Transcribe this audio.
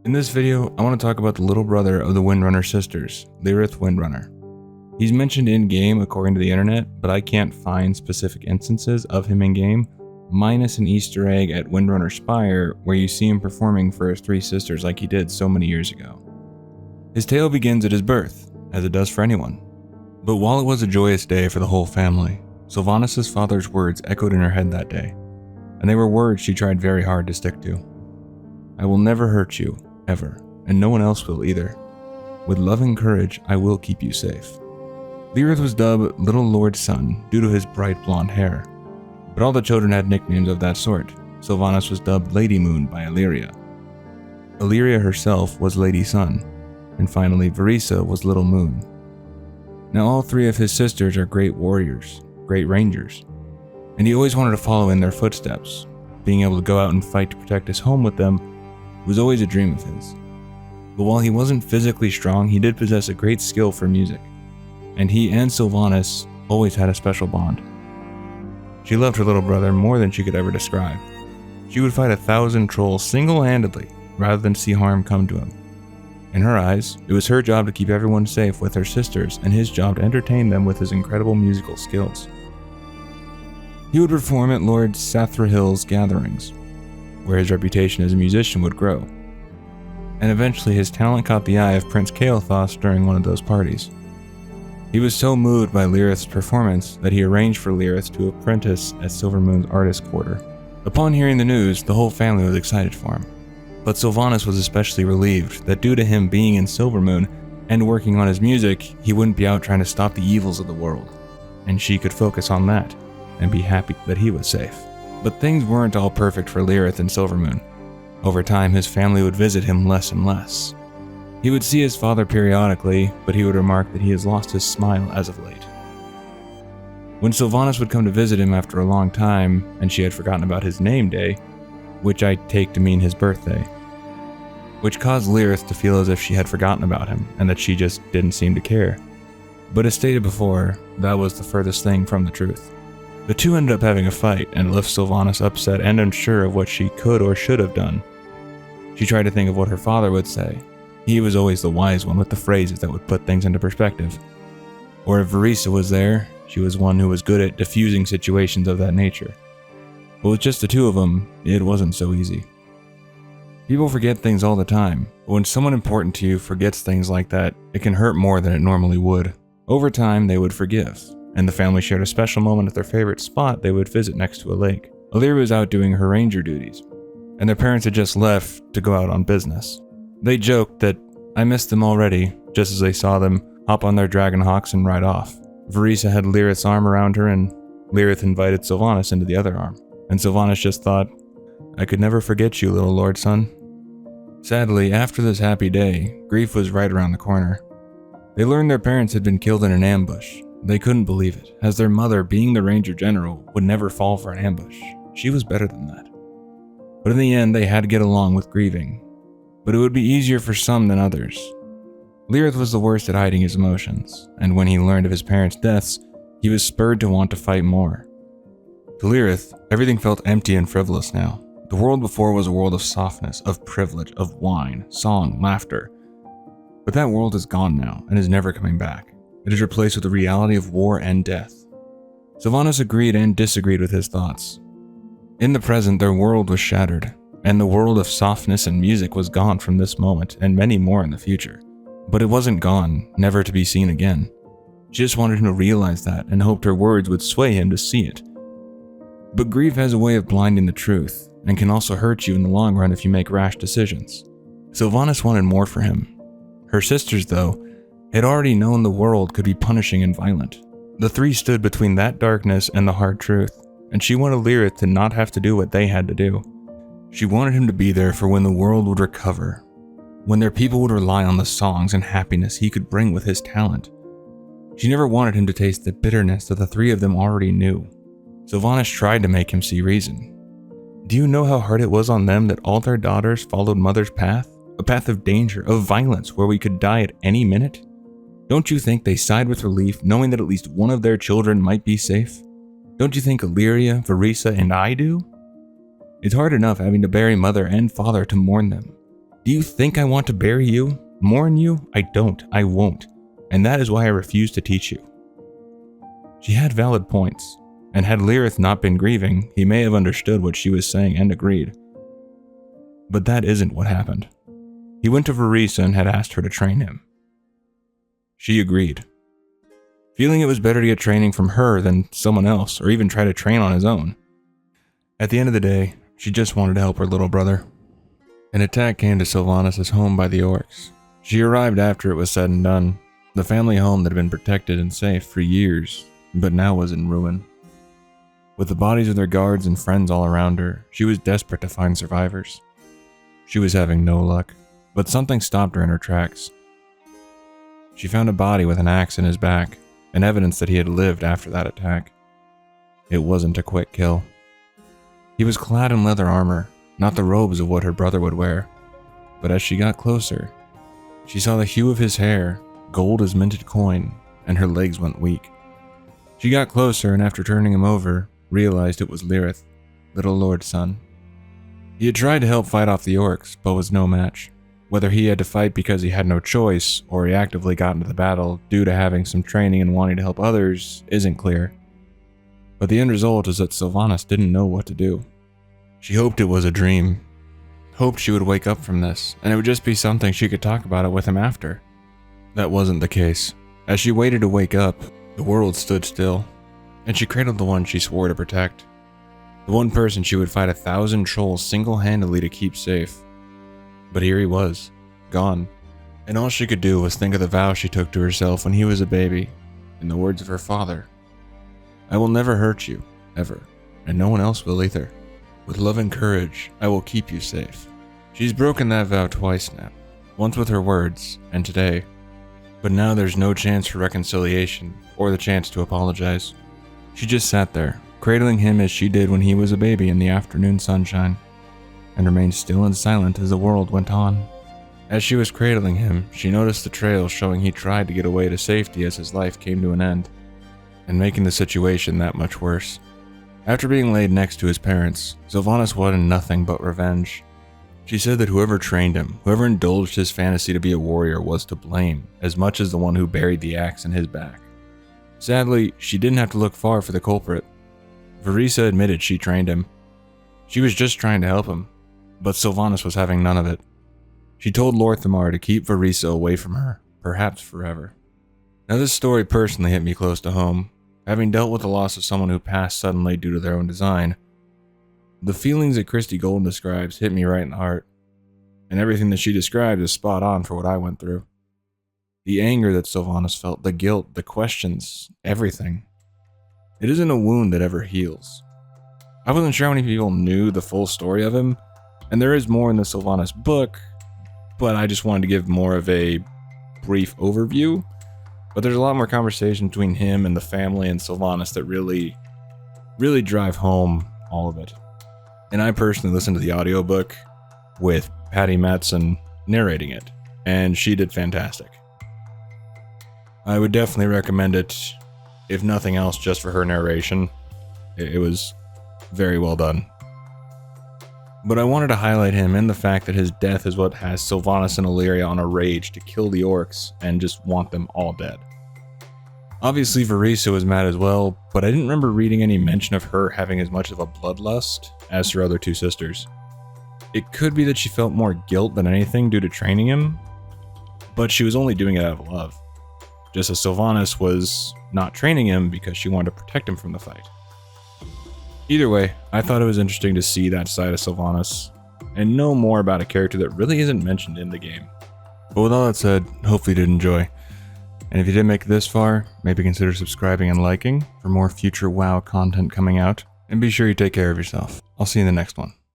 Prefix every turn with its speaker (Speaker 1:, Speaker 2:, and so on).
Speaker 1: In this video, I want to talk about the little brother of the Windrunner sisters, Lirath Windrunner. He's mentioned in-game according to the internet, but I can't find specific instances of him in-game, minus an Easter egg at Windrunner Spire where you see him performing for his three sisters like he did so many years ago. His tale begins at his birth, as it does for anyone. But while it was a joyous day for the whole family, Sylvanas' father's words echoed in her head that day, and they were words she tried very hard to stick to. "I will never hurt you, ever, and no one else will either. With love and courage, I will keep you safe." Lirath was dubbed Little Lord's Son due to his bright blonde hair, but all the children had nicknames of that sort. Sylvanas was dubbed Lady Moon by Illyria. Illyria herself was Lady Sun, and finally Verisa was Little Moon. Now all three of his sisters are great warriors, great rangers, and he always wanted to follow in their footsteps. Being able to go out and fight to protect his home with them was always a dream of his. But while he wasn't physically strong, he did possess a great skill for music, and he and Sylvanas always had a special bond. She loved her little brother more than she could ever describe. She would fight 1,000 trolls single-handedly rather than see harm come to him. In her eyes, it was her job to keep everyone safe with her sisters and his job to entertain them with his incredible musical skills. He would perform at Lord Sathrahil's gatherings, where his reputation as a musician would grow, and eventually his talent caught the eye of Prince Kael'thas during one of those parties. He was so moved by Lirath's performance that he arranged for Lirath to apprentice at Silvermoon's artist quarter. Upon hearing the news, the whole family was excited for him, but Sylvanas was especially relieved that due to him being in Silvermoon and working on his music, he wouldn't be out trying to stop the evils of the world, and she could focus on that and be happy that he was safe. But things weren't all perfect for Lirath in Silvermoon. Over time, his family would visit him less and less. He would see his father periodically, but he would remark that he has lost his smile as of late. When Sylvanas would come to visit him after a long time, and she had forgotten about his name day, which I take to mean his birthday, which caused Lirath to feel as if she had forgotten about him, and that she just didn't seem to care. But as stated before, that was the furthest thing from the truth. The two ended up having a fight, and left Sylvanas upset and unsure of what she could or should have done. She tried to think of what her father would say. He was always the wise one with the phrases that would put things into perspective. Or if Verisa was there, she was one who was good at diffusing situations of that nature. But with just the two of them, it wasn't so easy. People forget things all the time, but when someone important to you forgets things like that, it can hurt more than it normally would. Over time, they would forgive, and the family shared a special moment at their favorite spot they would visit next to a lake. Illyria was out doing her ranger duties, and their parents had just left to go out on business. They joked that I missed them already, just as they saw them hop on their dragon hawks and ride off. Verisa had Lirath's arm around her, and Lirath invited Sylvanas into the other arm. And Sylvanas just thought, "I could never forget you, little Lord Son." Sadly, after this happy day, grief was right around the corner. They learned their parents had been killed in an ambush. They couldn't believe it, as their mother, being the Ranger General, would never fall for an ambush. She was better than that. But in the end, they had to get along with grieving. But it would be easier for some than others. Lirath was the worst at hiding his emotions, and when he learned of his parents' deaths, he was spurred to want to fight more. To Lirath, everything felt empty and frivolous now. The world before was a world of softness, of privilege, of wine, song, laughter. But that world is gone now, and is never coming back. It is replaced with the reality of war and death. Sylvanas agreed and disagreed with his thoughts. In the present, their world was shattered, and the world of softness and music was gone from this moment, and many more in the future. But it wasn't gone, never to be seen again. She just wanted him to realize that, and hoped her words would sway him to see it. But grief has a way of blinding the truth, and can also hurt you in the long run if you make rash decisions. Sylvanas wanted more for him. Her sisters, though, had already known the world could be punishing and violent. The three stood between that darkness and the hard truth, and she wanted Lirath to not have to do what they had to do. She wanted him to be there for when the world would recover, when their people would rely on the songs and happiness he could bring with his talent. She never wanted him to taste the bitterness that the three of them already knew. Sylvanas tried to make him see reason. Do you know how hard it was on them that all their daughters followed Mother's path? A path of danger, of violence, where we could die at any minute? Don't you think they sighed with relief, knowing that at least one of their children might be safe? Don't you think Illyria, Verisa, and I do? It's hard enough having to bury mother and father to mourn them. Do you think I want to bury you? Mourn you? I don't. I won't. And that is why I refuse to teach you. She had valid points, and had Lirath not been grieving, he may have understood what she was saying and agreed. But that isn't what happened. He went to Varisa and had asked her to train him. She agreed, feeling it was better to get training from her than someone else, or even try to train on his own. At the end of the day, she just wanted to help her little brother. An attack came to Sylvanas' home by the orcs. She arrived after it was said and done. The family home that had been protected and safe for years, but now was in ruin. With the bodies of their guards and friends all around her, she was desperate to find survivors. She was having no luck, but something stopped her in her tracks. She found a body with an axe in his back, and evidence that he had lived after that attack. It wasn't a quick kill. He was clad in leather armor, not the robes of what her brother would wear, but as she got closer, she saw the hue of his hair, gold as minted coin, and her legs went weak. She got closer and after turning him over, realized it was Lirath, Little Lord's son. He had tried to help fight off the orcs, but was no match. Whether he had to fight because he had no choice, or he actively got into the battle due to having some training and wanting to help others, isn't clear. But the end result is that Sylvanas didn't know what to do. She hoped it was a dream, hoped she would wake up from this, and it would just be something she could talk about it with him after. That wasn't the case. As she waited to wake up, the world stood still, and she cradled the one she swore to protect. The one person she would fight 1,000 trolls single-handedly to keep safe. But here he was, gone, and all she could do was think of the vow she took to herself when he was a baby, in the words of her father. I will never hurt you, ever, and no one else will either. With love and courage, I will keep you safe. She's broken that vow twice now, once with her words, and today. But now there's no chance for reconciliation, or the chance to apologize. She just sat there, cradling him as she did when he was a baby in the afternoon sunshine, and remained still and silent as the world went on. As she was cradling him, she noticed the trail showing he tried to get away to safety as his life came to an end, and making the situation that much worse. After being laid next to his parents, Sylvanas wanted nothing but revenge. She said that whoever trained him, whoever indulged his fantasy to be a warrior, was to blame, as much as the one who buried the axe in his back. Sadly, she didn't have to look far for the culprit. Varisa admitted she trained him. She was just trying to help him, but Sylvanas was having none of it. She told Lorthamar to keep Varisa away from her, perhaps forever. Now this story personally hit me close to home, having dealt with the loss of someone who passed suddenly due to their own design. The feelings that Christy Golden describes hit me right in the heart, and everything that she described is spot on for what I went through. The anger that Sylvanas felt, the guilt, the questions, everything. It isn't a wound that ever heals. I wasn't sure how many people knew the full story of him, and there is more in the Sylvanas book, but I just wanted to give more of a brief overview. But there's a lot more conversation between him and the family and Sylvanas that really drive home all of it. And I personally listened to the audiobook with Patty Mattson narrating it, and she did fantastic. I would definitely recommend it, if nothing else, just for her narration. It was very well done. But I wanted to highlight him and the fact that his death is what has Sylvanas and Illyria on a rage to kill the orcs and just want them all dead. Obviously Varisa was mad as well, but I didn't remember reading any mention of her having as much of a bloodlust as her other two sisters. It could be that she felt more guilt than anything due to training him, but she was only doing it out of love. Just as Sylvanas was not training him because she wanted to protect him from the fight. Either way, I thought it was interesting to see that side of Sylvanas, and know more about a character that really isn't mentioned in the game. But with all that said, hopefully you did enjoy. And if you did make it this far, maybe consider subscribing and liking for more future WoW content coming out, and be sure you take care of yourself. I'll see you in the next one.